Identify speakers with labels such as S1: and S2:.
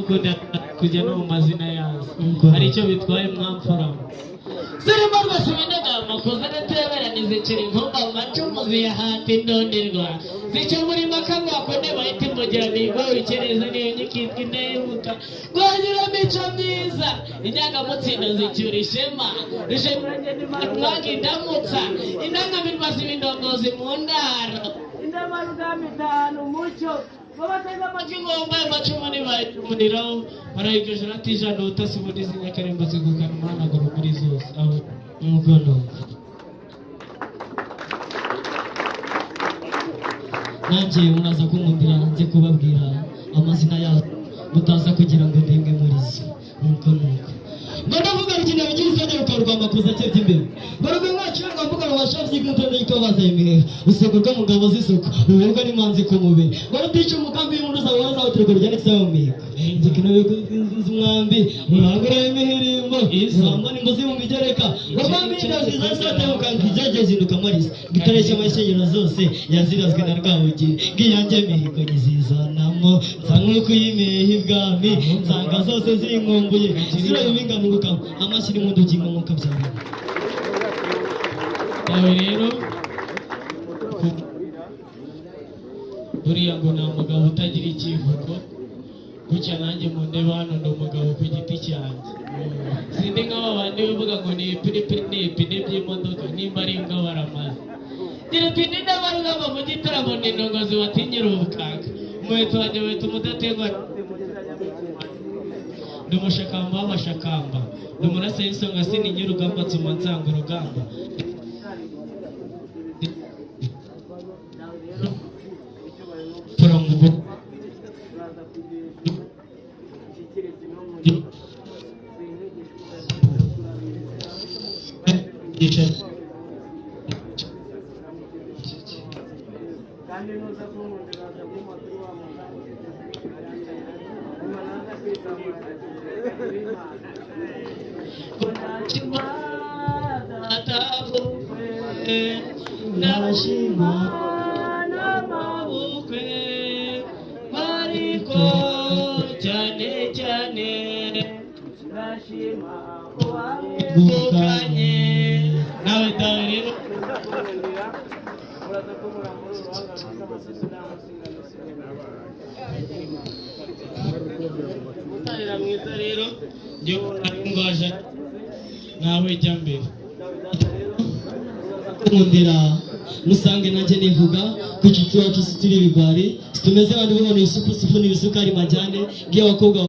S1: kujya no mu mazina yazo hari icyo bitwaye mwamfura Serema rwasubinaga makoza nateberanize kiri nkomba macumuzi ya hati ndonderwa zica muri makanga kone bahita mbogera bigo bikereza niyo nyikitwa indebuka rwagira mico myiza inyaga mutsinda zicyura ishema rishemuranye n'imwangi ndamutsa inanga birwasi bindongozi mu ndaro indamarugami tanu mucyo babateza amagingomba y'amacumu nibayumuniraho barayigejera atijana utasibona izinyakaremba zigukana umuhanaguro muri zose aho umugonoka nanjye muraza kunkundira nze kubabwira amazina yazo mutaza kugira ngo ndimwe muri zo umugonoka ndavuga rukina bigize ukarwa amakoza cyebye imbere baruga mwacanga mvuga abashafi y'igutende yitobaza imihe usegurwa mugabo zisuka uberwa n'imanzi ku mubiri barutice umugambi y'umuruza waza uturiko rujyane cy'abamika igikino y'umwambi uragura imihirimbo izamba n'imbuzi mu migereka bamamida zizasate ukangije zinduka marisa gitareshya amashanyiro zose yazirazwe na rwabugiri ngiyange mihigo nyizizanamo nsankuko yimihe ibwami nsanga zose zinkumbuye zira ibinganuka amashiri mu dukingo mu kabyara aho rero buriya ngo nta mugabo utagira ikivugo gutya nanjye mu ndeba hano ndi umugabo ku giti cyanjye sindi nk'aba bandi bivuga ngo ni ipine by'imodoka nimba ari imbwa baramaze gira ipine n'abarugamba mu gitaramo ni indongozi watinyira ubukaka umuheto wanjye wita umudategwa ndi umushakamba w'amashakamba ndi umurasa y'isonga sininya urugamba nsuma nsanga urugamba Nashima n'amabukwe mariko cyane cyane nashima uwamukanye nawe dawe rero mutahira mwiza rero njye ngwaje nawe jya mbere kundira musange nanjye nivuga ku cyiciro cy'isitiri bigwari tumeze bandi bibona isuku sifu n'ibisukari majyane ngiye abakobwa